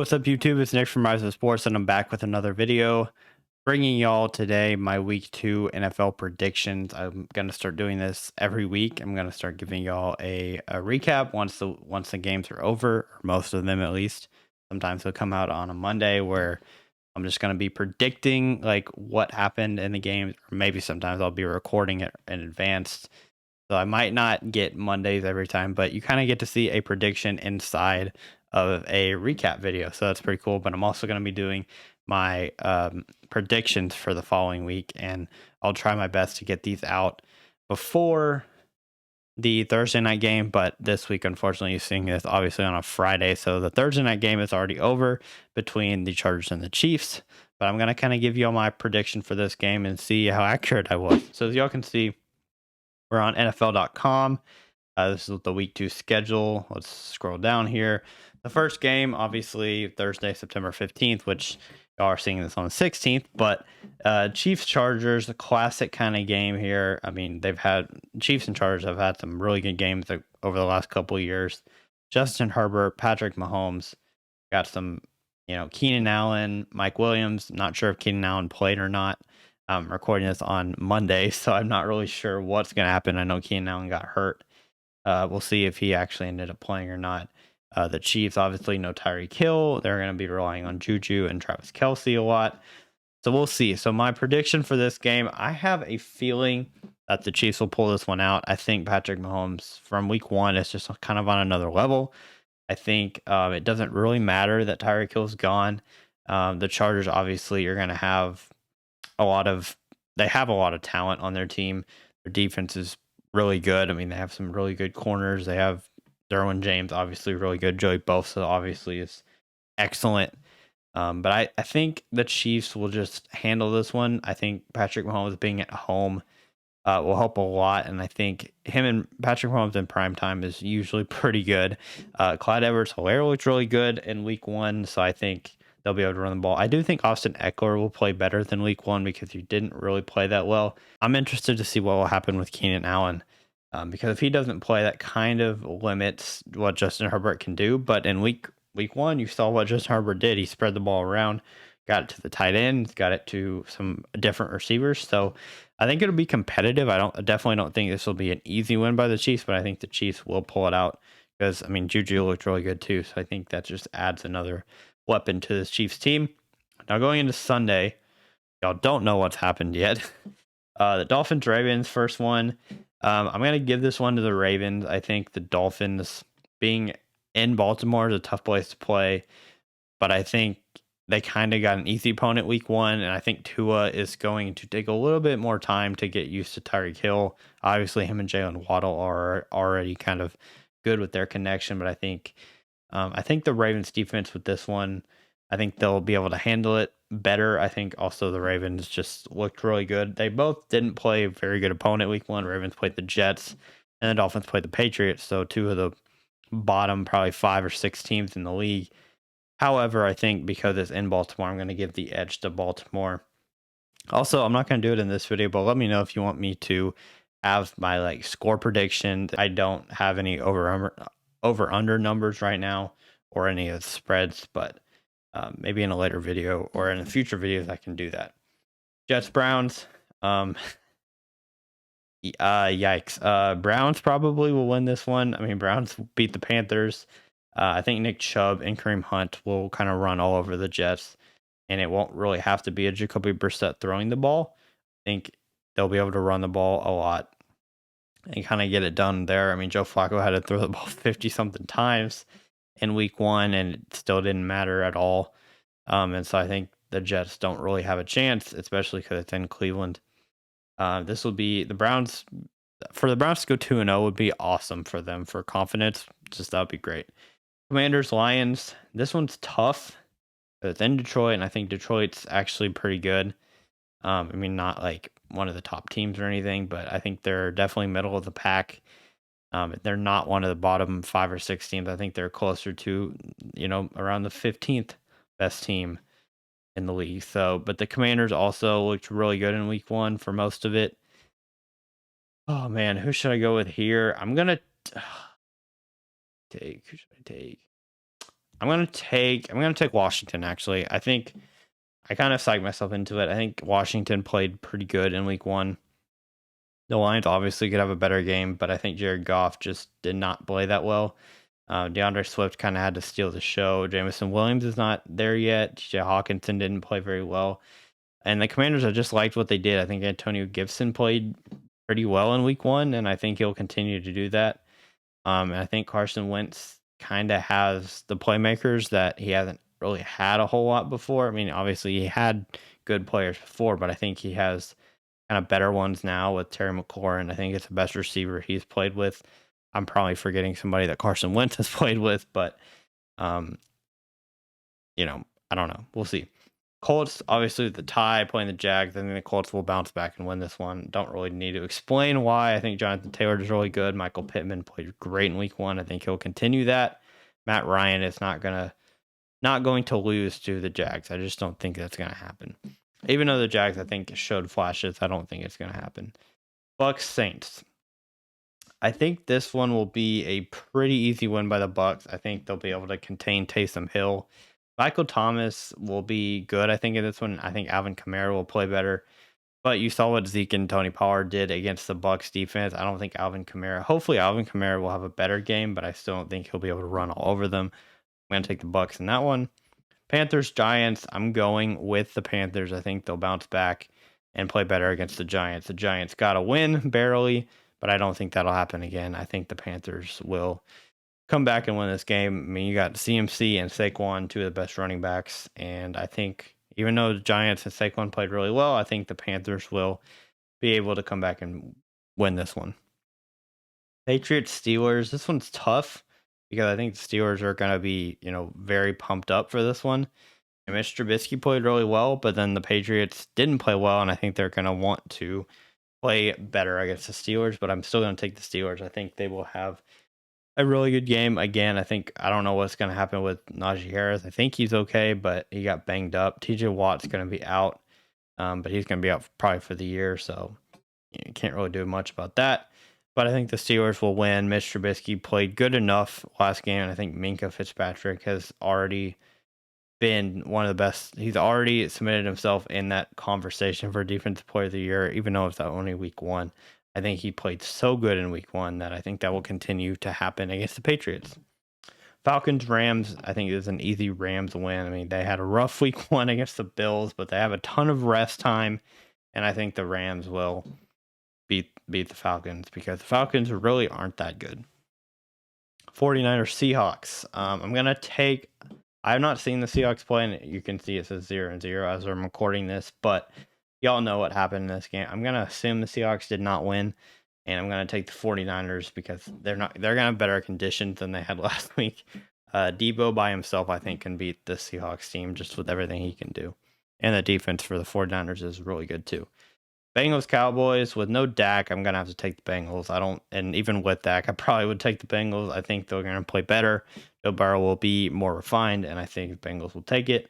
What's up, YouTube? It's Nick from Rise of Sports, and I'm back with another video. Bringing y'all today my week 2 NFL predictions. I'm gonna start doing this every week. I'm gonna start giving y'all a recap once the games are over, or most of them at least. Sometimes they'll come out on a Monday where I'm just gonna be predicting like what happened in the game, or maybe sometimes I'll be recording it in advance. So I might not get Mondays every time, but you kind of get to see a prediction inside of a recap video. So that's pretty cool. But I'm also going to be doing my predictions for the following week, and I'll try my best to get these out before the Thursday night game. But this week, unfortunately, you're seeing this obviously on a Friday. So the Thursday night game is already over between the Chargers and the Chiefs. But I'm going to kind of give you all my prediction for this game and see how accurate I was. So as y'all can see, we're on NFL.com. This is the week 2 schedule. Let's scroll down here. The first game, obviously, Thursday, September 15th, which y'all are seeing this on the 16th. But Chiefs Chargers, a classic kind of game here. I mean, Chiefs and Chargers have had some really good games over the last couple of years. Justin Herbert, Patrick Mahomes, got some, Keenan Allen, Mike Williams. Not sure if Keenan Allen played or not. I'm recording this on Monday, so I'm not really sure what's going to happen. I know Keenan Allen got hurt. We'll see if he actually ended up playing or not. The Chiefs, obviously, no Tyreek Hill. They're going to be relying on Juju and Travis Kelce a lot. So we'll see. So my prediction for this game, I have a feeling that the Chiefs will pull this one out. I think Patrick Mahomes from week 1 is just kind of on another level. I think it doesn't really matter that Tyreek Hill's gone. The Chargers, obviously, are going to have they have a lot of talent on their team. Their defense is really good. I mean, they have some really good corners. They have Derwin James, obviously really good. Joey Bosa, obviously, is excellent. But I think the Chiefs will just handle this one. I think Patrick Mahomes being at home will help a lot. And I think him and Patrick Mahomes in prime time is usually pretty good. Clyde Edwards-Helaire looked really good in week 1. So I think they'll be able to run the ball. I do think Austin Eckler will play better than week 1 because he didn't really play that well. I'm interested to see what will happen with Keenan Allen because if he doesn't play, that kind of limits what Justin Herbert can do. But in week 1, you saw what Justin Herbert did. He spread the ball around, got it to the tight ends, got it to some different receivers. So I think it'll be competitive. I definitely don't think this will be an easy win by the Chiefs, but I think the Chiefs will pull it out because, I mean, Juju looked really good too. So I think that just adds another weapon to this Chiefs team. Now going into Sunday, y'all don't know what's happened yet. The Dolphins Ravens first one. I'm gonna give this one to the Ravens. I think the Dolphins being in Baltimore is a tough place to play, but I think they kind of got an easy opponent week 1, and I think Tua is going to take a little bit more time to get used to Tyreek Hill. Obviously, him and Jalen Waddle are already kind of good with their connection, but I think the Ravens defense with this one, I think they'll be able to handle it better. I think also the Ravens just looked really good. They both didn't play a very good opponent week 1. Ravens played the Jets, and the Dolphins played the Patriots, so 2 of the bottom probably 5 or 6 teams in the league. However, I think because it's in Baltimore, I'm going to give the edge to Baltimore. Also, I'm not going to do it in this video, but let me know if you want me to have my score prediction. I don't have any over under numbers right now or any of the spreads, but maybe in a later video or in the future videos I can do that. Jets Browns. Yikes. Browns probably will win this one. I mean, Browns beat the Panthers. I think Nick Chubb and Kareem Hunt will kind of run all over the Jets, and it won't really have to be a Jacoby Brissett throwing the ball. I think they'll be able to run the ball a lot and kind of get it done there. I mean, Joe Flacco had to throw the ball 50-something times in week 1, and it still didn't matter at all. And so I think the Jets don't really have a chance, especially because it's in Cleveland. This will be the Browns. For the Browns to go 2-0 would be awesome for them for confidence. That would be great. Commanders, Lions. This one's tough. It's in Detroit, and I think Detroit's actually pretty good. I mean, not like one of the top teams or anything, but I think they're definitely middle of the pack. They're not one of the bottom 5 or 6 teams. I think they're closer to, around the 15th best team in the league. So, but the Commanders also looked really good in week 1 for most of it. Oh man, who should I go with here? I'm gonna take. Who should I take? I'm gonna take Washington actually. I think I kind of psyched myself into it. I think Washington played pretty good in week 1. The Lions obviously could have a better game, but I think Jared Goff just did not play that well. DeAndre Swift kind of had to steal the show. Jameson Williams is not there yet. TJ Hawkinson didn't play very well. And the Commanders, I just liked what they did. I think Antonio Gibson played pretty well in week 1, and I think he'll continue to do that. And I think Carson Wentz kind of has the playmakers that he hasn't really had a whole lot before. I mean, obviously he had good players before, but I think he has kind of better ones now with Terry McLaurin. I think it's the best receiver he's played with. I'm probably forgetting somebody that Carson Wentz has played with, but um, I don't know. We'll see. Colts, obviously, the tie playing the Jags. I think the Colts will bounce back and win this one. Don't really need to explain why. I think Jonathan Taylor is really good. Michael Pittman played great in week 1. I think he'll continue that. Matt Ryan is not going to lose to the Jags. I just don't think that's gonna happen. Even though the Jags, I think, showed flashes, I don't think it's gonna happen. Bucks Saints. I think this one will be a pretty easy win by the Bucks. I think they'll be able to contain Taysom Hill. Michael Thomas will be good, I think, in this one. I think Alvin Kamara will play better. But you saw what Zeke and Tony Pollard did against the Bucks defense. I don't think hopefully Alvin Kamara will have a better game, but I still don't think he'll be able to run all over them. I'm going to take the Bucks in that one. Panthers, Giants. I'm going with the Panthers. I think they'll bounce back and play better against the Giants. The Giants got to win barely, but I don't think that'll happen again. I think the Panthers will come back and win this game. I mean, you got CMC and Saquon, two of the best running backs, and I think even though the Giants and Saquon played really well, I think the Panthers will be able to come back and win this one. Patriots, Steelers. This one's tough because I think the Steelers are going to be, very pumped up for this one. And Mitch Trubisky played really well, but then the Patriots didn't play well, and I think they're going to want to play better against the Steelers, but I'm still going to take the Steelers. I think they will have a really good game. Again, I don't know what's going to happen with Najee Harris. I think he's okay, but he got banged up. TJ Watt's going to be out, but he's going to be out probably for the year, so you can't really do much about that. But I think the Steelers will win. Mitch Trubisky played good enough last game, and I think Minka Fitzpatrick has already been one of the best. He's already submitted himself in that conversation for Defensive Player of the Year, even though it's only week 1. I think he played so good in week 1 that I think that will continue to happen against the Patriots. Falcons, Rams, I think is an easy Rams win. I mean, they had a rough week 1 against the Bills, but they have a ton of rest time, and I think the Rams will beat the Falcons because the Falcons really aren't that good. 49ers, Seahawks. I have not seen the Seahawks play, and you can see it says 0-0 as I'm recording this, but y'all know what happened in this game. I'm going to assume the Seahawks did not win, and I'm going to take the 49ers because they're going to have better conditions than they had last week. Debo by himself, I think, can beat the Seahawks team just with everything he can do. And the defense for the 49ers is really good too. Bengals, Cowboys, with no Dak, I'm going to have to take the Bengals. And even with Dak, I probably would take the Bengals. I think they're going to play better. Joe Burrow will be more refined, and I think the Bengals will take it.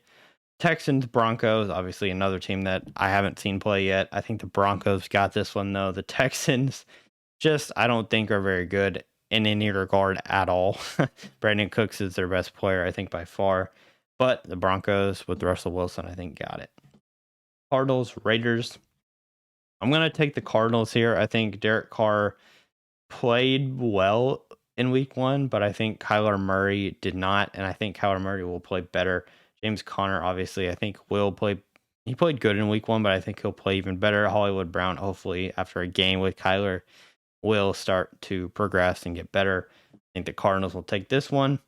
Texans, Broncos, obviously another team that I haven't seen play yet. I think the Broncos got this one, though. The Texans I don't think are very good in any regard at all. Brandon Cooks is their best player, I think, by far. But the Broncos with Russell Wilson, I think, got it. Cardinals, Raiders. I'm going to take the Cardinals here. I think Derek Carr played well in week 1, but I think Kyler Murray did not, and I think Kyler Murray will play better. James Conner, obviously, I think will play. He played good in week 1, but I think he'll play even better. Hollywood Brown, hopefully, after a game with Kyler, will start to progress and get better. I think the Cardinals will take this one.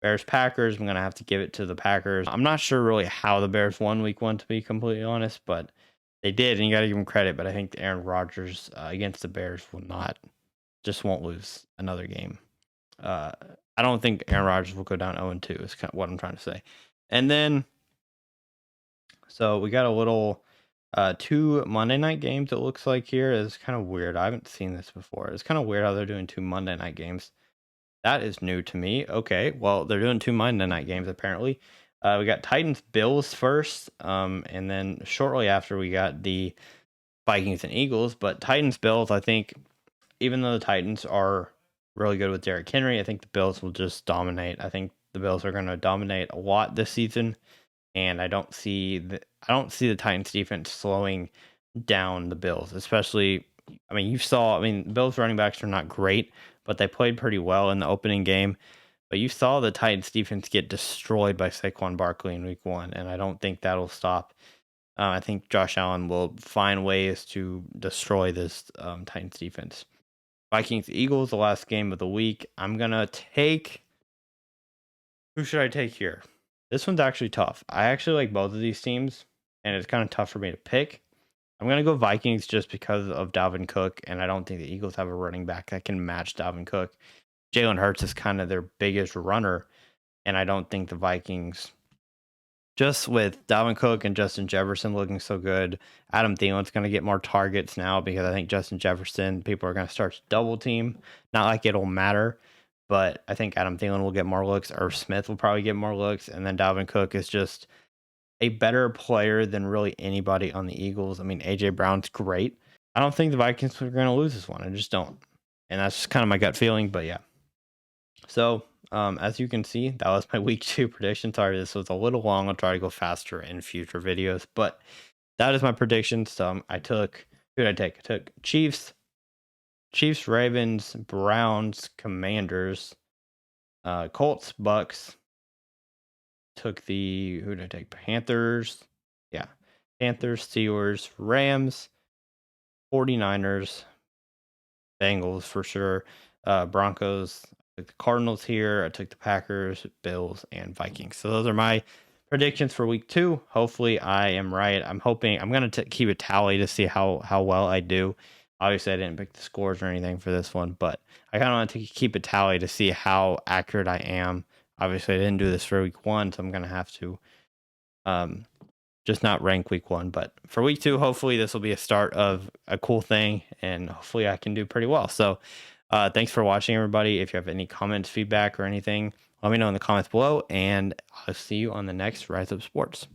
Bears, Packers, I'm going to have to give it to the Packers. I'm not sure really how the Bears won week 1, to be completely honest, but they did, and you got to give them credit, but I think Aaron Rodgers against the Bears won't lose another game. I don't think Aaron Rodgers will go down 0-2 is kind of what I'm trying to say. And then, so we got a little 2 Monday night games, it looks like here. It's kind of weird. I haven't seen this before. It's kind of weird how they're doing 2 Monday night games. That is new to me. Okay, well, they're doing 2 Monday night games, apparently. We got Titans Bills first, and then shortly after we got the Vikings and Eagles. But Titans Bills, I think, even though the Titans are really good with Derrick Henry, I think the Bills will just dominate. I think the Bills are going to dominate a lot this season, and I don't see the Titans defense slowing down the Bills, especially. I mean, the Bills running backs are not great, but they played pretty well in the opening game. But you saw the Titans defense get destroyed by Saquon Barkley in week 1, and I don't think that'll stop. I think Josh Allen will find ways to destroy this Titans defense. Vikings Eagles, the last game of the week. I'm gonna take. Who should I take here? This one's actually tough. I actually like both of these teams, and it's kind of tough for me to pick. I'm gonna go Vikings just because of Dalvin Cook, and I don't think the Eagles have a running back that can match Dalvin Cook. Jalen Hurts is kind of their biggest runner, and I don't think the Vikings, just with Dalvin Cook and Justin Jefferson looking so good, Adam Thielen's going to get more targets now because I think Justin Jefferson, people are going to start to double team. Not like it'll matter, but I think Adam Thielen will get more looks. Irv Smith will probably get more looks. And then Dalvin Cook is just a better player than really anybody on the Eagles. I mean, A.J. Brown's great. I don't think the Vikings are going to lose this one. I just don't. And that's just kind of my gut feeling, but yeah. So, as you can see, that was my week 2 prediction. Sorry, this was a little long. I'll try to go faster in future videos, but that is my prediction. So who did I take? I took Chiefs, Ravens, Browns, Commanders, Colts, Bucks. Who did I take? Panthers. Yeah. Panthers, Steelers, Rams, 49ers, Bengals for sure, Broncos. I took the Cardinals here. I took the Packers, Bills, and Vikings. So those are my predictions for week 2. Hopefully I am right. I'm hoping I'm going to keep a tally to see how well I do. Obviously, I didn't pick the scores or anything for this one, but I kind of want to keep a tally to see how accurate I am. Obviously, I didn't do this for week 1, so I'm going to have to just not rank week 1. But for week 2, hopefully this will be a start of a cool thing, and hopefully I can do pretty well. So thanks for watching, everybody. If you have any comments, feedback, or anything, let me know in the comments below, and I'll see you on the next Rise Up Sports.